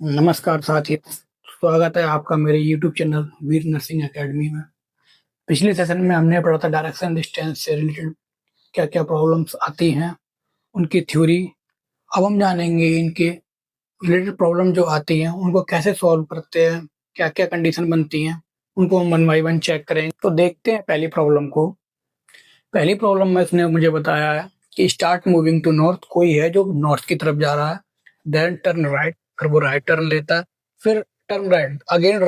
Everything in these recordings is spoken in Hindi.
नमस्कार साथी, स्वागत है आपका मेरे YouTube चैनल वीर नर्सिंग एकेडमी में। पिछले सेशन में हमने पढ़ा था डायरेक्शन डिस्टेंस से रिलेटेड क्या क्या प्रॉब्लम्स आती हैं, उनकी थ्योरी। अब हम जानेंगे इनके रिलेटेड प्रॉब्लम जो आती हैं उनको कैसे सॉल्व करते हैं, क्या क्या कंडीशन बनती हैं, उनको हम वन बाई वन चेक करेंगे। तो देखते हैं पहली प्रॉब्लम को। पहली प्रॉब्लम में उसने मुझे बताया है कि स्टार्ट मूविंग टू नॉर्थ। कोई है जो नॉर्थ की तरफ जा रहा है, देन टर्न राइट, फिर वो राइट टर्न लेता है, फिर टर्न राइट अगेन,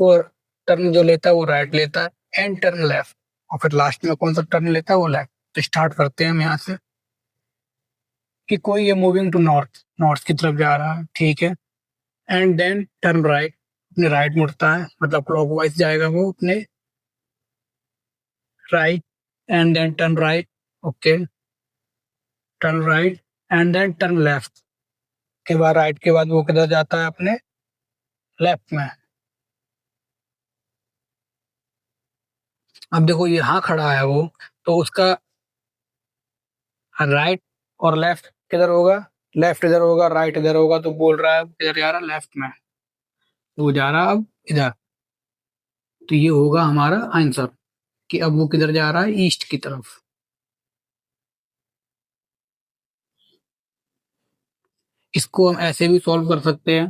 वो टर्न जो लेता है वो राइट लेता है, एंड टर्न लेफ्ट, और फिर लास्ट में कौन सा टर्न लेता है वो लेफ्ट। तो स्टार्ट करते हैं हम यहाँ से कि कोई ये मूविंग टू नॉर्थ, नॉर्थ की तरफ जा रहा है, ठीक है। एंड देन टर्न राइट, अपने राइट मुड़ता है, मतलब क्लॉकवाइज जाएगा वो अपने right, and then turn right, okay, turn right, and then turn left के बाद राइट के बाद वो किधर जाता है, अपने लेफ्ट में। अब देखो यहाँ खड़ा है वो, तो उसका राइट और लेफ्ट किधर होगा, लेफ्ट इधर होगा, राइट इधर होगा, तो बोल रहा है किधर जा रहा है, लेफ्ट में, तो वो जा रहा है अब इधर। तो ये होगा हमारा आंसर कि अब वो किधर जा रहा है, ईस्ट की तरफ। इसको हम ऐसे भी सॉल्व कर सकते हैं।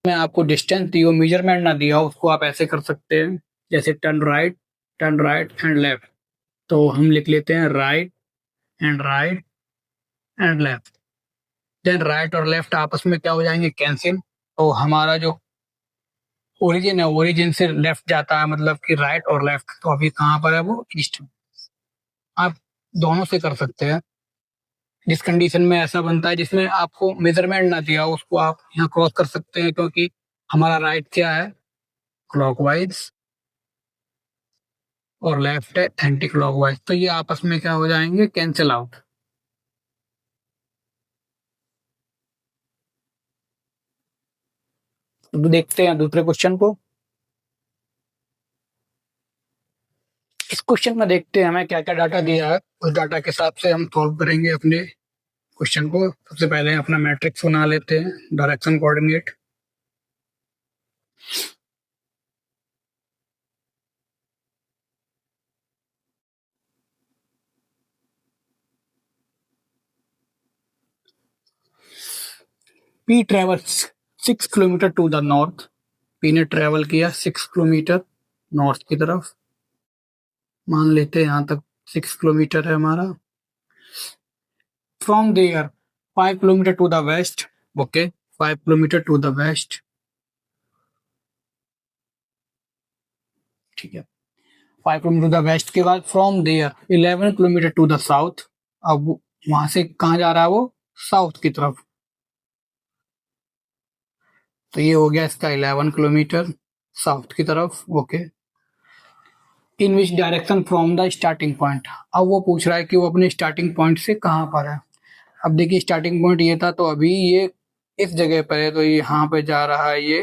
मैं आपको डिस्टेंस दियो, मेजरमेंट ना दिया हो, उसको आप ऐसे कर सकते हैं जैसे टर्न राइट एंड लेफ्ट। तो हम लिख लेते हैं right and left. Then right और लेफ्ट आपस में क्या हो जाएंगे, कैंसिल। तो हमारा जो ओरिजिन है, ओरिजिन से लेफ्ट जाता है, मतलब कि राइट और लेफ्ट, तो अभी कहाँ पर है वो, ईस्ट। आप दोनों से कर सकते हैं। जिस कंडीशन में ऐसा बनता है जिसमें आपको मेजरमेंट ना दिया हो, उसको आप यहाँ क्रॉस कर सकते हैं, क्योंकि हमारा राइट क्या है, क्लॉकवाइज, और लेफ्ट है एंटी क्लॉकवाइज। तो ये आपस में क्या हो जाएंगे, कैंसिल आउट। तो देखते हैं दूसरे क्वेश्चन को। इस क्वेश्चन में देखते हैं हमें क्या क्या डाटा दिया है, उस डाटा के हिसाब से हम सॉल्व करेंगे अपने क्वेश्चन को। सबसे पहले अपना मैट्रिक्स बना लेते हैं, direction coordinate. P travels 6 kilometre to the north. P ने ट्रेवल किया 6 किलोमीटर नॉर्थ की तरफ, मान लेते हैं यहाँ तक 6 किलोमीटर है हमारा। From there 5 kilometre to the west, okay, 5 kilometre to the west, ठीक है। 5 किलोमीटर टू द वेस्ट के बाद from there 11 kilometre to the south. अब वहां से कहाँ जा रहा है वो, साउथ की तरफ। तो ये हो गया इसका 11 किलोमीटर साउथ की तरफ, okay. In which direction from the starting point. अब वो पूछ रहा है कि वो अपने स्टार्टिंग पॉइंट से कहाँ पर है। अब देखिए स्टार्टिंग पॉइंट ये था, तो अभी ये इस जगह पर है, तो यहाँ पे जा रहा है ये।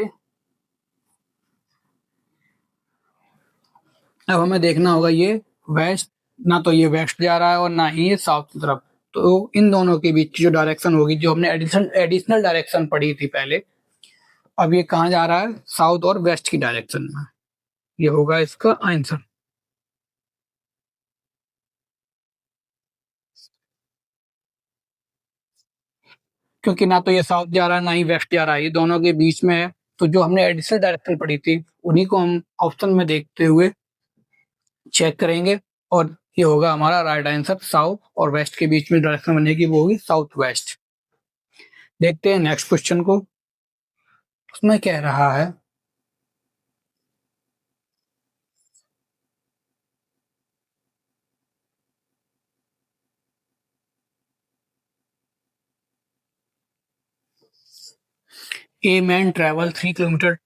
अब हमें देखना होगा ये वेस्ट, ना तो ये वेस्ट जा रहा है और ना ही ये साउथ की तरफ। तो इन दोनों के बीच की जो डायरेक्शन होगी, जो हमने एडिशनल डायरेक्शन पढ़ी थी पहले, अब ये कहाँ जा रहा है, साउथ और वेस्ट की डायरेक्शन में। ये होगा इसका आंसर। क्योंकि ना तो ये साउथ जा रहा है ना ही वेस्ट जा रहा है, ये दोनों के बीच में है। तो जो हमने एडिशनल डायरेक्शन पढ़ी थी उन्हीं को हम ऑप्शन में देखते हुए चेक करेंगे, और ये होगा हमारा राइट आंसर। साउथ और वेस्ट के बीच में डायरेक्शन बनेगी, वो होगी साउथ वेस्ट। देखते हैं नेक्स्ट क्वेश्चन को। उसमें कह रहा है a man travel 3 kilometre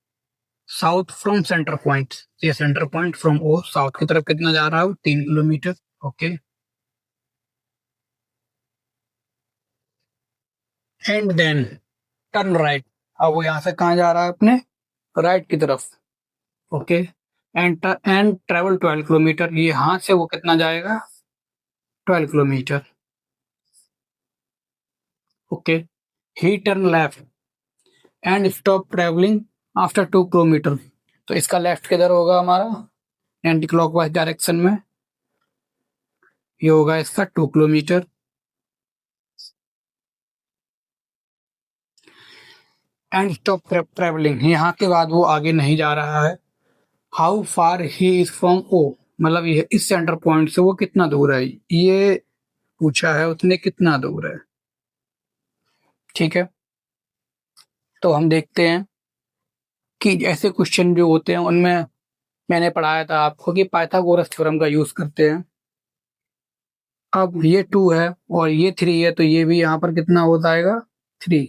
south from centre point. ये centre point from O, south की तरफ कितना जा रहा है, 3 kilometre, okay. And then turn right. अब वो यहाँ से कहाँ जा रहा है, अपने राइट की तरफ, ओके। एंड ट्रेवल 12 किलोमीटर, ये यहाँ से वो कितना जाएगा, 12 kilometre, okay. He turn left. And stop travelling after 2 kilometre. तो इसका लेफ्ट किधर होगा हमारा, एंटी क्लॉकवाइज डायरेक्शन में। ये होगा इसका 2 किलोमीटर। एंड स्टॉप ट्रेवलिंग, यहाँ के बाद वो आगे नहीं जा रहा है। How far he is from O, मतलब ये इस सेंटर पॉइंट से वो कितना दूर है, ये पूछा है उसने कितना दूर है। ठीक है, तो हम देखते हैं कि ऐसे क्वेश्चन जो होते हैं उनमें मैंने पढ़ाया था आपको कि पाइथागोरस थ्योरम का यूज करते हैं। अब ये 2 है और ये 3 है, तो ये भी यहाँ पर कितना हो जाएगा, 3।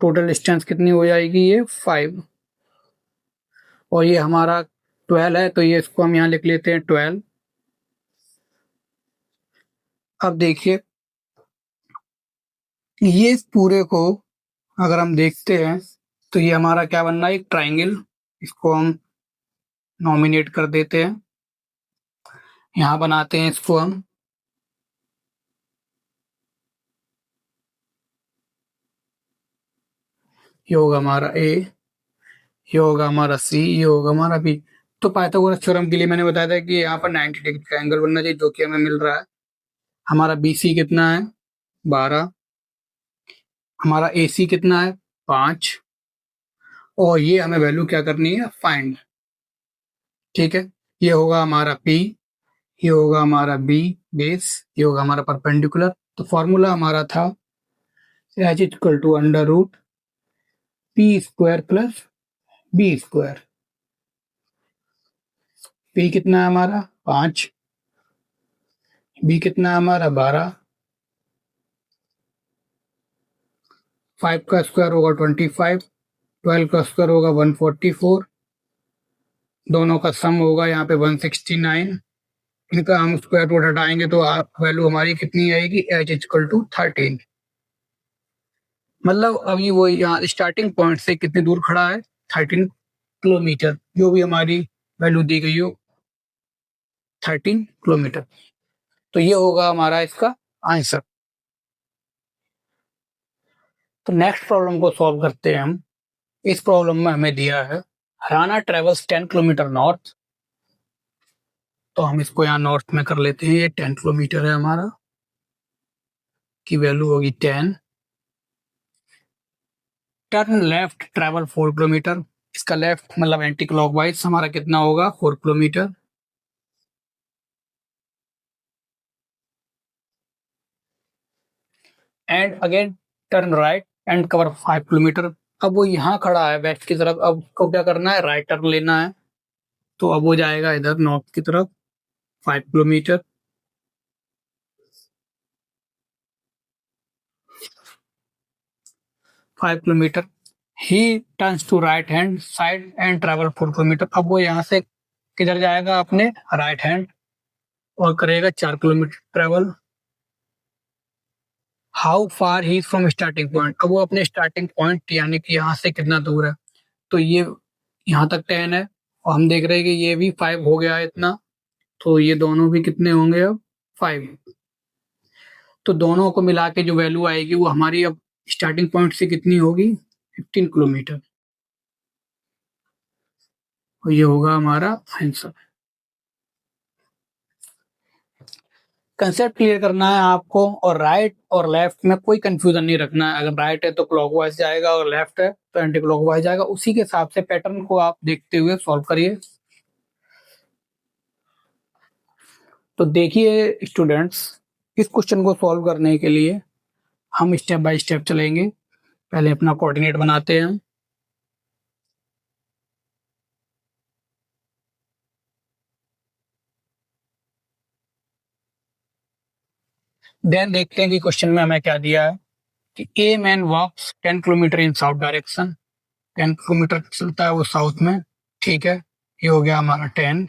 टोटल डिस्टेंस कितनी हो जाएगी, ये 5। और ये हमारा 12 है, तो ये इसको हम यहाँ लिख लेते हैं 12। अब देखिए, ये इस पूरे को अगर हम देखते हैं तो ये हमारा क्या बनना है, एक ट्राइंगल। इसको हम नॉमिनेट कर देते हैं, यहाँ बनाते हैं इसको हम। ये होगा हमारा ए, ये होगा हमारा सी, ये होगा हमारा बी। तो पाइथागोरस थ्योरम के लिए मैंने बताया था कि यहाँ पर 90 डिग्री का एंगल बनना चाहिए, जो कि हमें मिल रहा है। हमारा बी सी कितना है, 12। हमारा ए सी कितना है, 5। और ये हमें वैल्यू क्या करनी है, फाइंड। ठीक है, ये होगा हमारा पी, ये होगा हमारा बी बेस, ये होगा हमारा परपेंडिकुलर। तो फॉर्मूला हमारा था H equal to under root P square plus B square. P कितना है हमारा, 5। बी कितना है हमारा, 12। 5 का स्क्वायर होगा 25, 12 का स्क्वायर होगा 144, दोनों का सम होगा यहाँ पे 169। इनका हम स्क्वायर रूट हटाएंगे तो वैल्यू हमारी कितनी आएगी, एच इक्वल टू 13। मतलब अभी वो यहाँ स्टार्टिंग पॉइंट से कितनी दूर खड़ा है, 13 किलोमीटर। जो भी हमारी वैल्यू दी गई हो 13 किलोमीटर। तो ये होगा हमारा इसका आंसर। तो नेक्स्ट प्रॉब्लम को सॉल्व करते हैं हम। इस प्रॉब्लम में हमें दिया है हराना ट्रेवल्स 10 किलोमीटर नॉर्थ। तो हम इसको यहाँ नॉर्थ में कर लेते हैं। ये 10 किलोमीटर है हमारा, की वैल्यू होगी 10। Turn left travel 4 kilometre. इसका लेफ्ट मतलब एंटी क्लॉकवाइज हमारा कितना होगा, 4 kilometre. And again turn right and cover 5 kilometre. अब वो यहाँ खड़ा है वेस्ट की तरफ, अब उसको क्या करना है, राइट टर्न लेना है। तो अब वो जाएगा इधर नॉर्थ की तरफ 5 kilometre. He turns to right hand side and travel 4 kilometre. अब वो यहाँ से किधर जाएगा, अपने राइट हैंड, और करेगा 4 kilometre travel. How far he from starting point, अब वो अपने स्टार्टिंग पॉइंट यानी कि यहाँ से कितना दूर है। तो ये यहाँ तक 10 है, और हम देख रहे हैं कि ये भी 5 हो गया है इतना। तो ये दोनों भी कितने होंगे, अब 5। तो दोनों को मिला के जो वैल्यू आएगी वो हमारी अब स्टार्टिंग पॉइंट से कितनी होगी, 15 किलोमीटर। और ये होगा हमारा आंसर। कंसेप्ट क्लियर करना है आपको, और राइट और लेफ्ट में कोई कंफ्यूजन नहीं रखना है। अगर राइट है तो क्लॉकवाइज जाएगा और लेफ्ट है तो एंटी क्लॉकवाइज जाएगा। उसी के हिसाब से पैटर्न को आप देखते हुए सॉल्व करिए। तो देखिए स्टूडेंट्स, इस क्वेश्चन को सॉल्व करने के लिए हम स्टेप बाय स्टेप चलेंगे। पहले अपना कोऑर्डिनेट बनाते हैं। देन देखते हैं कि क्वेश्चन में हमें क्या दिया है कि a man walks 10 kilometre in south direction. 10 kilometre चलता है वो साउथ में। ठीक है, ये हो गया हमारा 10।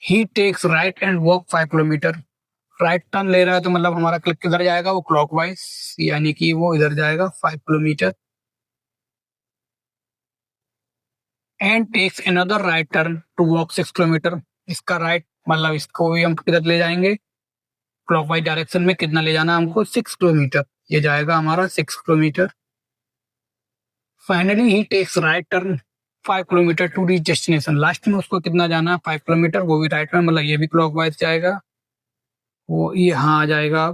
He takes right and walk 5 kilometre. Right turn ले रहा है तो मतलब हमारा क्लिक किधर जाएगा, वो क्लॉकवाइज, यानी कि वो इधर जाएगा 5 kilometre. And takes another right turn to walk 6 kilometre. इसका राइट मतलब इसको भी हम किधर ले जाएंगे, क्लॉकवाइज डायरेक्शन में कितना ले जाना हमको, 6 किलोमीटर, ये जाएगा हमारा 6 kilometre. Finally he takes right turn 5 kilometre to reach destination, last में उसको कितना जाना है 5 किलोमीटर, वो भी राइट में, मतलब ये भी क्लॉकवाइज जाएगा, वो यहाँ आ जाएगा।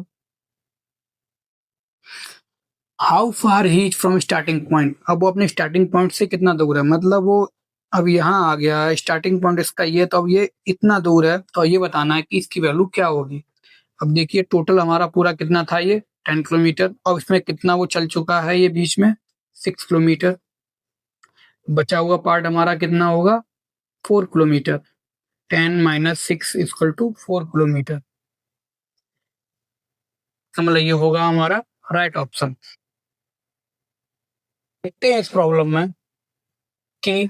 How far he from starting point, अब वो अपने स्टार्टिंग पॉइंट से कितना दूर है, मतलब वो अब यहाँ आ गया है, स्टार्टिंग पॉइंट इसका ये, तो अब ये इतना दूर है, तो ये बताना है कि इसकी वैल्यू क्या होगी। अब देखिए टोटल हमारा पूरा कितना था, ये 10 किलोमीटर, और इसमें कितना वो चल चुका है ये बीच में 6 किलोमीटर, बचा हुआ पार्ट हमारा कितना होगा 4 kilometre, 10 minus 6 equal to 4 kilometre, तो मतलब ये होगा हमारा राइट ऑप्शन। देखते हैं इस प्रॉब्लम में कि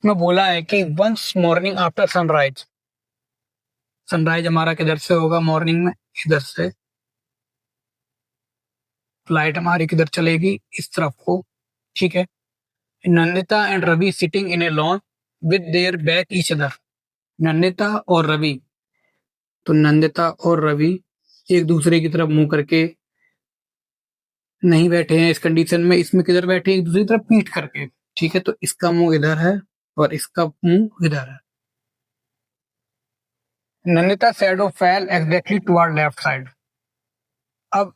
में बोला है कि once morning after sunrise, sunrise हमारा किधर से होगा मॉर्निंग में, इधर से, लाइट हमारी किधर चलेगी इस तरफ को, ठीक है। Nandita and Ravi sitting in a lawn with their back each other, Nandita और रवि, तो नंदिता और रवि एक दूसरे की तरफ मुंह करके नहीं बैठे हैं इस कंडीशन में, इसमें किधर बैठे हैं एक दूसरी तरफ पीठ करके, ठीक है, तो इसका मुंह इधर है और इसका मुंह इधर है। Nandita shadow fail exactly toward left side, अब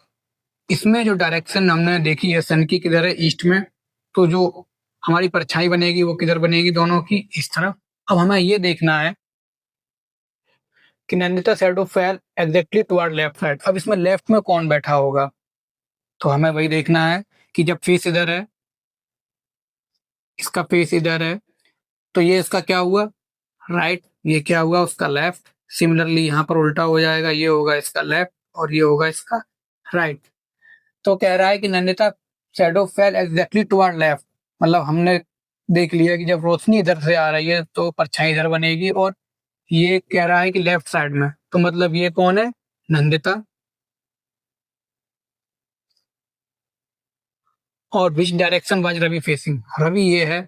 इसमें जो डायरेक्शन हमने देखी है सन की किधर है, ईस्ट में, तो जो हमारी परछाई बनेगी वो किधर बनेगी, दोनों की इस तरफ। अब हमें ये देखना है कि Nandita shadow fail exactly toward left side, अब इसमें लेफ्ट में कौन बैठा होगा, तो हमें वही देखना है कि जब फेस इधर है, इसका फेस इधर है, तो ये इसका क्या हुआ राइट, ये क्या हुआ उसका लेफ्ट, सिमिलरली यहाँ पर उल्टा हो जाएगा, ये होगा इसका लेफ्ट और ये होगा इसका राइट। तो कह रहा है कि Nandita shadow fail exactly toward left, मतलब हमने देख लिया कि जब रोशनी इधर से आ रही है तो परछाई इधर बनेगी, और ये कह रहा है कि लेफ्ट साइड में, तो मतलब ये कौन है नंदिता। और which direction was Ravi facing, Ravi ये है,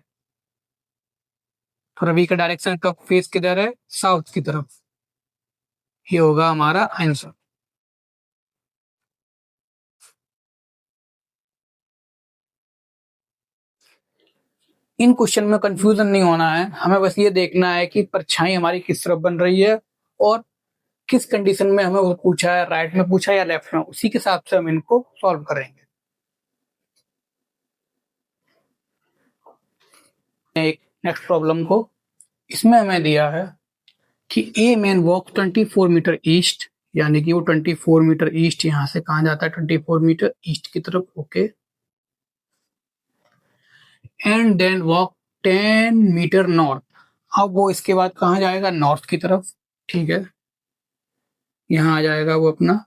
तो रवि का डायरेक्शन का फेस किधर है साउथ की तरफ, ये होगा हमारा आंसर। इन क्वेश्चन में कंफ्यूजन नहीं होना है, हमें बस ये देखना है कि परछाई हमारी किस तरफ बन रही है और किस कंडीशन में हमें वो पूछा है, राइट में पूछा है या लेफ्ट में, उसी के हिसाब से हम इनको सॉल्व करेंगे। एक नेक्स्ट प्रॉब्लम को, इसमें हमें दिया है कि a man walk 24 metre east, यानी कि वो 24 मीटर ईस्ट यहाँ से कहाँ जाता है 24 मीटर ईस्ट की तरफ, okay, and then walk 10 metre north, अब वो इसके बाद कहाँ जाएगा नॉर्थ की तरफ, ठीक है, यहाँ आ जाएगा वो अपना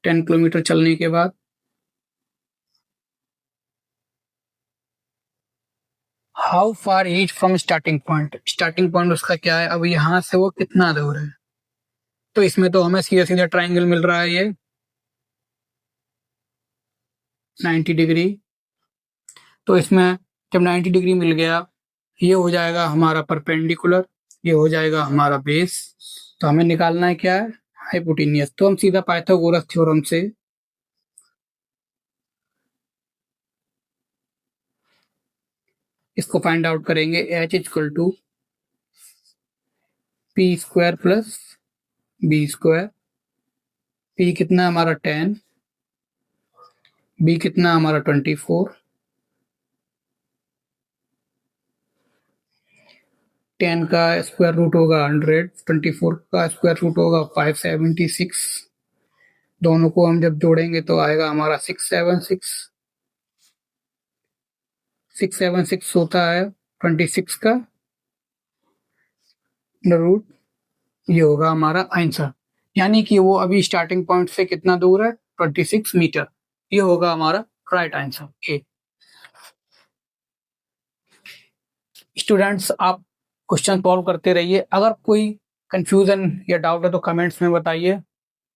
10 किलोमीटर चलने के बाद। How far is from starting point, starting point उसका क्या है, अब यहाँ से वो कितना दूर है, तो इसमें तो हमें सीधा सीधा ट्राइंगल मिल रहा है, ये 90 डिग्री, तो इसमें जब 90 डिग्री मिल गया, ये हो जाएगा हमारा परपेंडिकुलर, ये हो जाएगा हमारा बेस, तो हमें निकालना है क्या है हाइपोटेनियस, तो हम सीधा पाइथागोरस थ्योरम से इसको फाइंड आउट करेंगे, H equal to P square plus B square, P कितना हमारा 10, बी कितना हमारा 24, 10 का स्क्वायर रूट होगा 100, 24 का स्क्वायर रूट होगा 576, दोनों को हम जब जोड़ेंगे तो आएगा हमारा 676, 676 होता है 26 का रूट, ये होगा हमारा आंसर, यानी कि वो अभी स्टार्टिंग पॉइंट से कितना दूर है 26 मीटर, ये होगा हमारा राइट आंसर ए। स्टूडेंट्स आप क्वेश्चन सॉल्व करते रहिए, अगर कोई कंफ्यूजन या डाउट है तो कमेंट्स में बताइए।